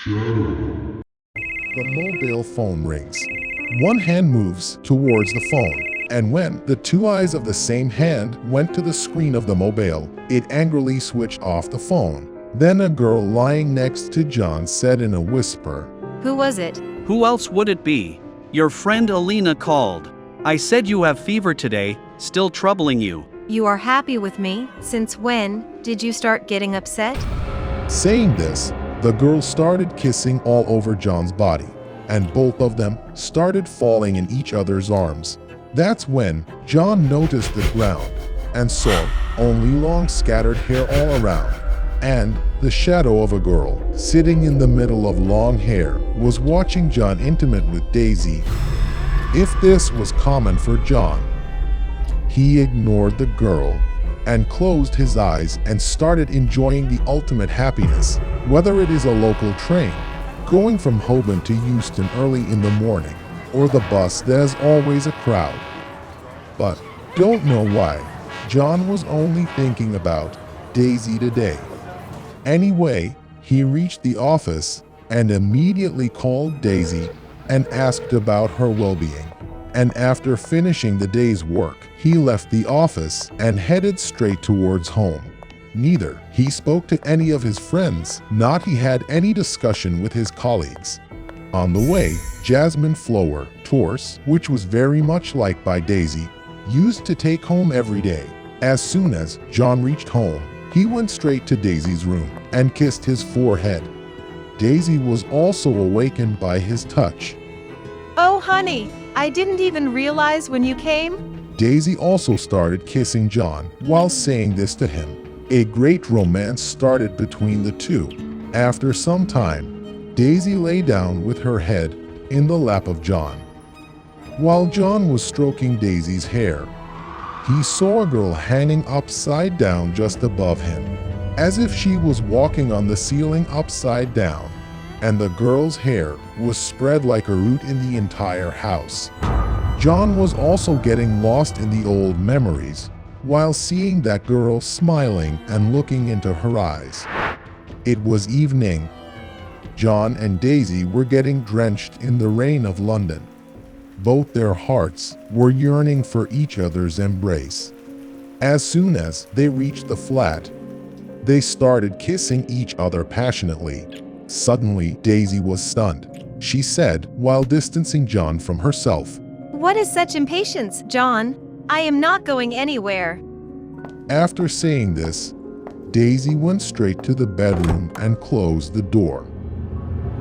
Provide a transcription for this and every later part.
The mobile phone rings. One hand moves towards the phone, and when the two eyes of the same hand went to the screen of the mobile, it angrily switched off the phone. Then a girl lying next to John said in a whisper, "Who was it?" Who else would it be? Your friend Alina called. I said you have fever today, still troubling you. "You are happy with me? Since when did you start getting upset?" Saying this, the girl started kissing all over John's body, and both of them started falling in each other's arms. That's when John noticed the ground and saw only long scattered hair all around, and the shadow of a girl sitting in the middle of long hair was watching John intimate with Daisy. If this was common for John, he ignored the girl and closed his eyes and started enjoying the ultimate happiness. Whether it is a local train going from Hoban to Euston early in the morning, or the bus, there's always a crowd. But don't know why, John was only thinking about Daisy today. Anyway, he reached the office and immediately called Daisy and asked about her well-being. And after finishing the day's work, he left the office and headed straight towards home. Neither he spoke to any of his friends, nor he had any discussion with his colleagues. On the way, Jasmine Flower Torse, which was very much liked by Daisy, used to take home every day. As soon as John reached home, he went straight to Daisy's room and kissed his forehead. Daisy was also awakened by his touch. "Oh, honey, I didn't even realize when you came." Daisy also started kissing John while saying this to him. A great romance started between the two. After some time, Daisy lay down with her head in the lap of John. While John was stroking Daisy's hair, he saw a girl hanging upside down just above him, as if she was walking on the ceiling upside down, and the girl's hair was spread like a root in the entire house. John was also getting lost in the old memories while seeing that girl smiling and looking into her eyes. It was evening. John and Daisy were getting drenched in the rain of London. Both their hearts were yearning for each other's embrace. As soon as they reached the flat, they started kissing each other passionately. Suddenly, Daisy was stunned. She said while distancing John from herself, "What is such impatience, John? I am not going anywhere." After saying this, Daisy went straight to the bedroom and closed the door.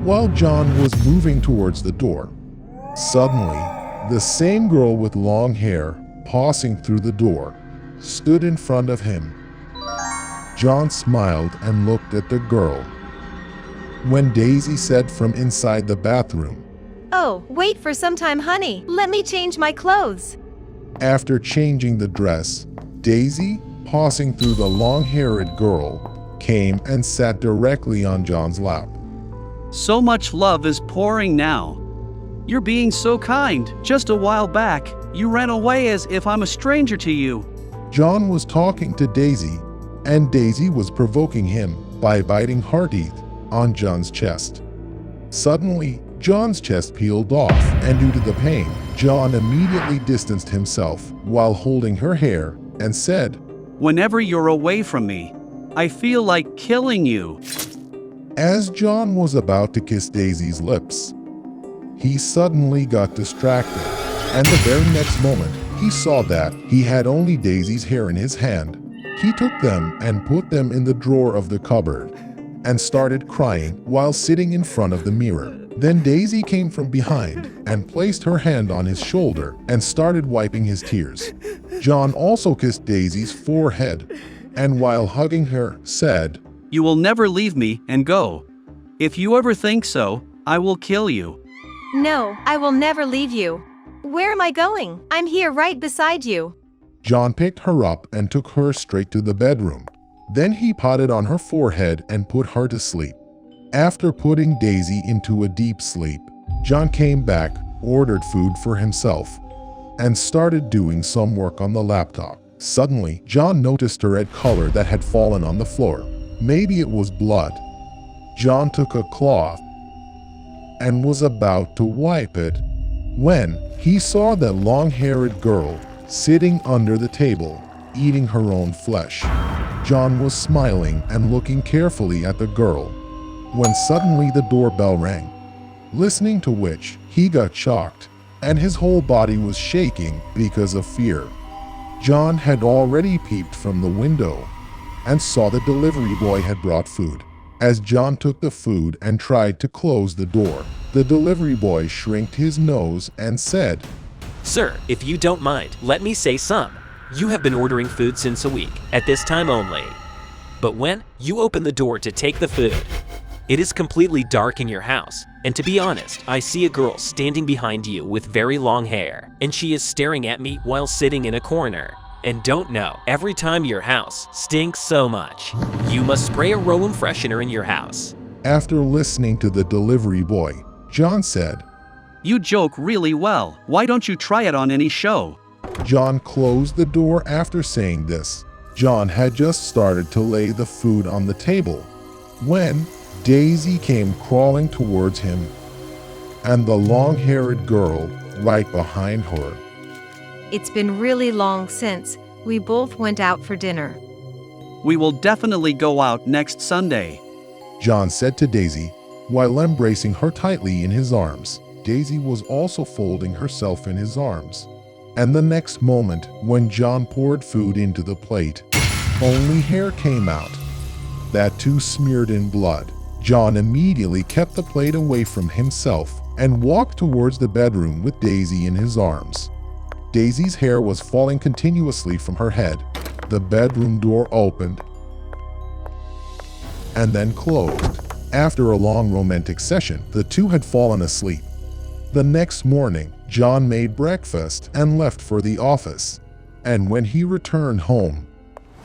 While John was moving towards the door, suddenly, the same girl with long hair, passing through the door, stood in front of him. John smiled and looked at the girl. When Daisy said from inside the bathroom, "Oh, wait for some time, honey. Let me change my clothes." After changing the dress, Daisy, passing through the long-haired girl, came and sat directly on John's lap. So much love is pouring now. You're being so kind. Just a while back, you ran away as if I'm a stranger to you. John was talking to Daisy, and Daisy was provoking him by biting her teeth on John's chest. Suddenly, John's chest peeled off, and due to the pain, John immediately distanced himself while holding her hair and said, Whenever you're away from me, I feel like killing you. As John was about to kiss Daisy's lips, he suddenly got distracted, and the very next moment, he saw that he had only Daisy's hair in his hand. He took them and put them in the drawer of the cupboard and started crying while sitting in front of the mirror. Then Daisy came from behind and placed her hand on his shoulder and started wiping his tears. John also kissed Daisy's forehead, and while hugging her, said, You will never leave me and go. If you ever think so, I will kill you. No, I will never leave you. Where am I going? I'm here right beside you. John picked her up and took her straight to the bedroom. Then he patted on her forehead and put her to sleep. After putting Daisy into a deep sleep, John came back, ordered food for himself, and started doing some work on the laptop. Suddenly, John noticed a red color that had fallen on the floor. Maybe it was blood. John took a cloth and was about to wipe it when he saw that long-haired girl sitting under the table, eating her own flesh. John was smiling and looking carefully at the girl when suddenly the doorbell rang, listening to which he got shocked and his whole body was shaking because of fear. John had already peeped from the window and saw the delivery boy had brought food. As John took the food and tried to close the door, the delivery boy shrinked his nose and said, "Sir, if you don't mind, let me say some. You have been ordering food since a week, at this time only. But when you open the door to take the food, it is completely dark in your house, and to be honest, I see a girl standing behind you with very long hair, and she is staring at me while sitting in a corner. And don't know, every time your house stinks so much, you must spray a room freshener in your house." After listening to the delivery boy, John said, You joke really well. Why don't you try it on any show? John closed the door after saying this. John had just started to lay the food on the table when Daisy came crawling towards him, and the long-haired girl right behind her. It's been really long since we both went out for dinner. We will definitely go out next Sunday. John said to Daisy while embracing her tightly in his arms. Daisy was also folding herself in his arms. And the next moment, when John poured food into the plate, only hair came out, that too smeared in blood. John immediately kept the plate away from himself and walked towards the bedroom with Daisy in his arms. Daisy's hair was falling continuously from her head. The bedroom door opened and then closed. After a long romantic session, the two had fallen asleep. The next morning, John made breakfast and left for the office. And when he returned home,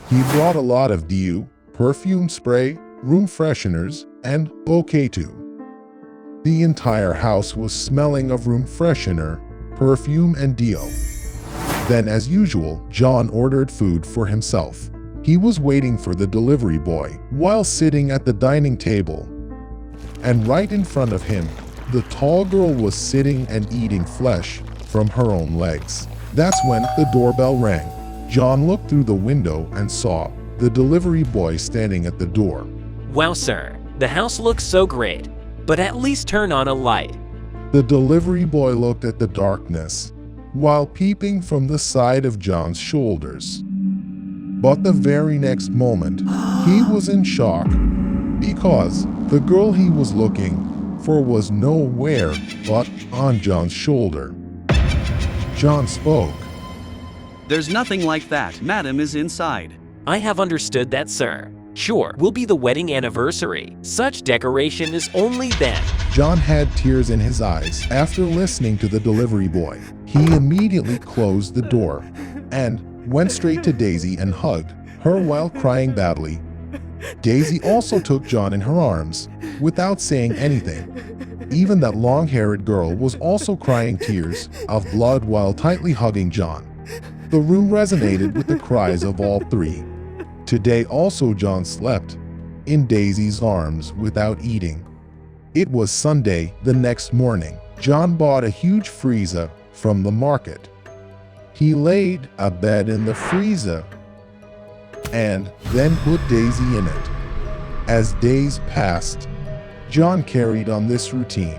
he brought a lot of dew, perfume spray, room fresheners, and bouquet too. The entire house was smelling of room freshener, perfume, and dew. Then, as usual, John ordered food for himself. He was waiting for the delivery boy while sitting at the dining table. And right in front of him, the tall girl was sitting and eating flesh from her own legs. That's when the doorbell rang. John looked through the window and saw the delivery boy standing at the door. "Wow, sir, the house looks so great, but at least turn on a light." The delivery boy looked at the darkness while peeping from the side of John's shoulders. But the very next moment, he was in shock because the girl he was looking for was nowhere but on John's shoulder. John spoke. There's nothing like that. Madam is inside. "I have understood that, sir. Sure, will be the wedding anniversary. Such decoration is only then." John had tears in his eyes after listening to the delivery boy. He immediately closed the door and went straight to Daisy and hugged her while crying badly. Daisy also took John in her arms without saying anything. Even that long-haired girl was also crying tears of blood while tightly hugging John. The room resonated with the cries of all three. Today also John slept in Daisy's arms without eating. It was Sunday the next morning. John bought a huge freezer from the market. He laid a bed in the freezer and then put Daisy in it. As days passed, John carried on this routine.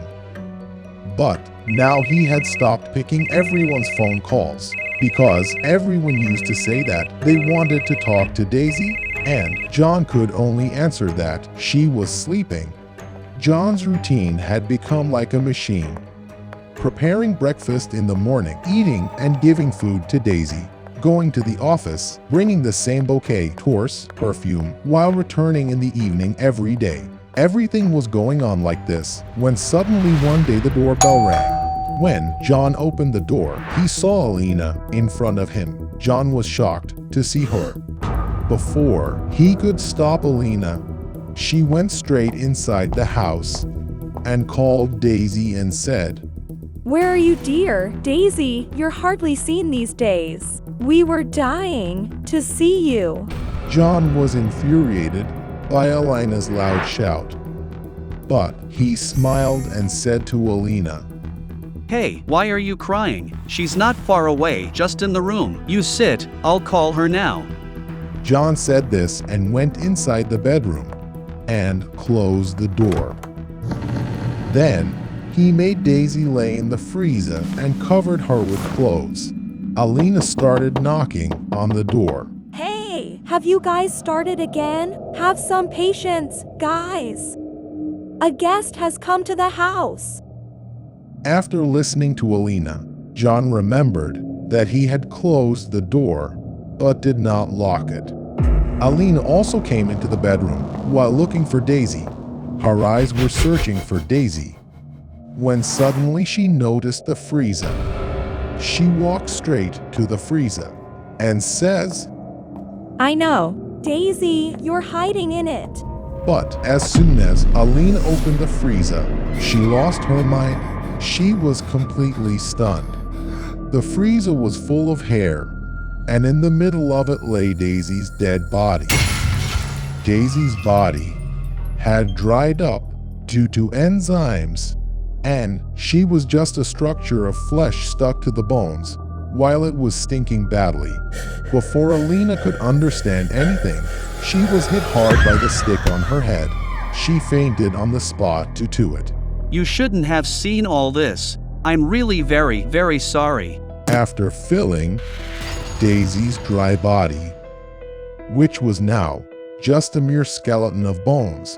But now he had stopped picking everyone's phone calls because everyone used to say that they wanted to talk to Daisy, and John could only answer that she was sleeping. John's routine had become like a machine. Preparing breakfast in the morning, eating and giving food to Daisy, going to the office, bringing the same bouquet, torch, perfume, while returning in the evening every day. Everything was going on like this when suddenly one day the doorbell rang. When John opened the door, he saw Alina in front of him. John was shocked to see her. Before he could stop Alina, she went straight inside the house and called Daisy and said, "Where are you, dear? Daisy, you're hardly seen these days. We were dying to see you." John was infuriated by Alina's loud shout. but he smiled and said to Alina, Hey, why are you crying? She's not far away, just in the room. You sit, I'll call her now. John said this and went inside the bedroom and closed the door. Then he made Daisy lay in the freezer and covered her with clothes. Alina started knocking on the door. Hey, have you guys started again? Have some patience, guys. A guest has come to the house. After listening to Alina, John remembered that he had closed the door but did not lock it. Alina also came into the bedroom while looking for Daisy. Her eyes were searching for Daisy when suddenly she noticed the freezer. She walked straight to the freezer and says, I know. Daisy, you're hiding in it. But as soon as Alina opened the freezer, she lost her mind. She was completely stunned. The freezer was full of hair, and in the middle of it lay Daisy's dead body. Daisy's body had dried up due to enzymes, and she was just a structure of flesh stuck to the bones, while it was stinking badly. Before Alina could understand anything, she was hit hard by the stick on her head. She fainted on the spot due to it. You shouldn't have seen all this. I'm really very, very sorry. After filling Daisy's dry body, which was now just a mere skeleton of bones,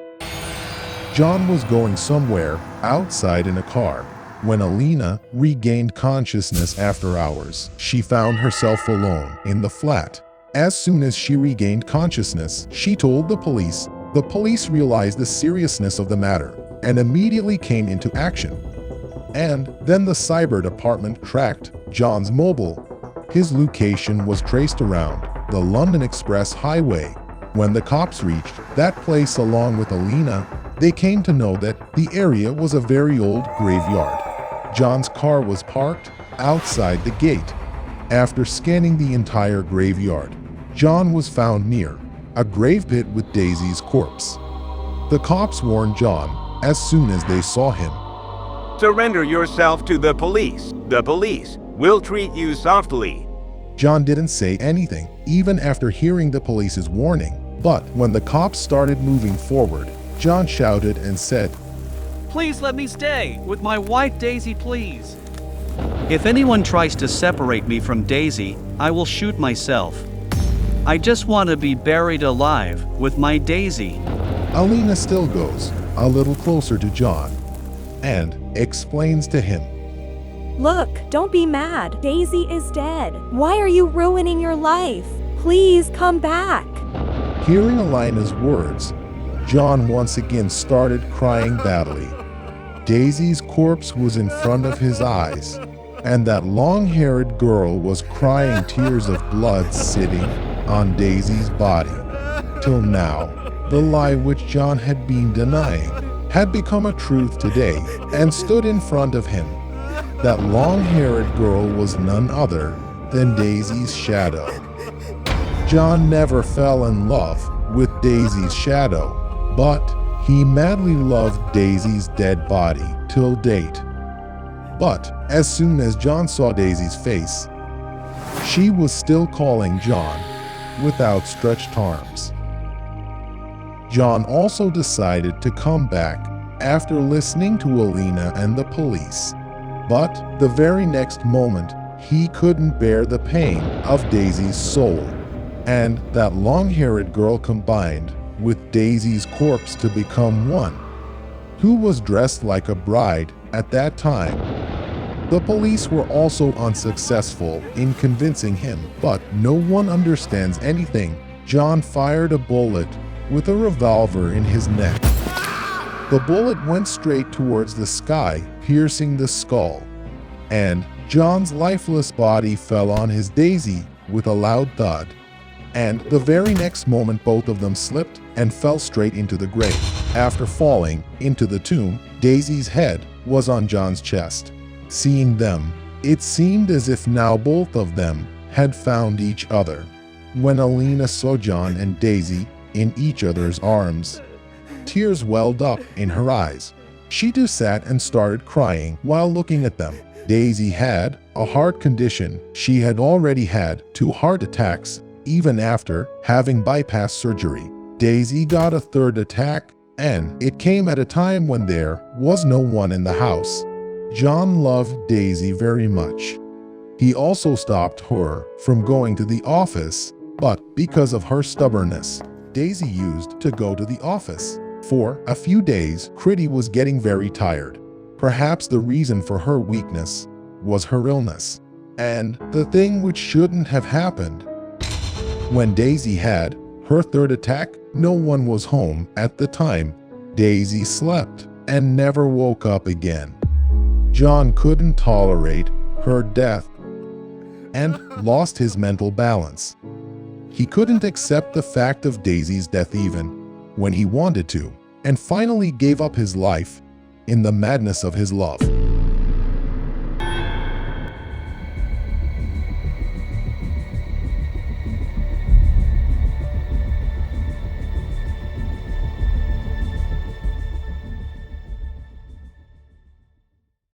John was going somewhere outside in a car. When Alina regained consciousness after hours, she found herself alone in the flat. As soon as she regained consciousness, she told the police. The police realized the seriousness of the matter and immediately came into action. And then the cyber department tracked John's mobile. His location was traced around the London Express Highway. When the cops reached that place along with Alina, they came to know that the area was a very old graveyard. John's car was parked outside the gate. After scanning the entire graveyard, John was found near a grave pit with Daisy's corpse. The cops warned John as soon as they saw him. Surrender yourself to the police. The police will treat you softly. John didn't say anything, even after hearing the police's warning. But when the cops started moving forward, John shouted and said, Please let me stay with my wife Daisy, please. If anyone tries to separate me from Daisy, I will shoot myself. I just want to be buried alive with my Daisy. Alina still goes a little closer to John and explains to him, Look, don't be mad. Daisy is dead. Why are you ruining your life? Please come back. Hearing Alina's words, John once again started crying badly. Daisy's corpse was in front of his eyes, and that long-haired girl was crying tears of blood sitting on Daisy's body. Till now, the lie which John had been denying had become a truth today and stood in front of him. That long-haired girl was none other than Daisy's shadow. John never fell in love with Daisy's shadow, but he madly loved Daisy's dead body till date. But as soon as John saw Daisy's face, she was still calling John with outstretched arms. John also decided to come back after listening to Alina and the police. But the very next moment, he couldn't bear the pain of Daisy's soul, and that long-haired girl combined with Daisy's corpse to become one, who was dressed like a bride at that time. The police were also unsuccessful in convincing him, but no one understands anything. John fired a bullet with a revolver in his neck. The bullet went straight towards the sky, piercing the skull, and John's lifeless body fell on his Daisy with a loud thud. And the very next moment, both of them slipped and fell straight into the grave. After falling into the tomb, Daisy's head was on John's chest. Seeing them, it seemed as if now both of them had found each other. When Alina saw John and Daisy in each other's arms, Tears welled up in her eyes. She too sat and started crying while looking at them. Daisy had a heart condition. She had already had 2 heart attacks, even after having bypass surgery. Daisy got a 3rd attack, and it came at a time when there was no one in the house. John loved Daisy very much. He also stopped her from going to the office, but because of her stubbornness, Daisy used to go to the office. For a few days, Critty was getting very tired. Perhaps the reason for her weakness was her illness. And the thing which shouldn't have happened. When Daisy had her 3rd attack, no one was home at the time. Daisy slept and never woke up again. John couldn't tolerate her death and lost his mental balance. He couldn't accept the fact of Daisy's death even when he wanted to, and finally gave up his life in the madness of his love.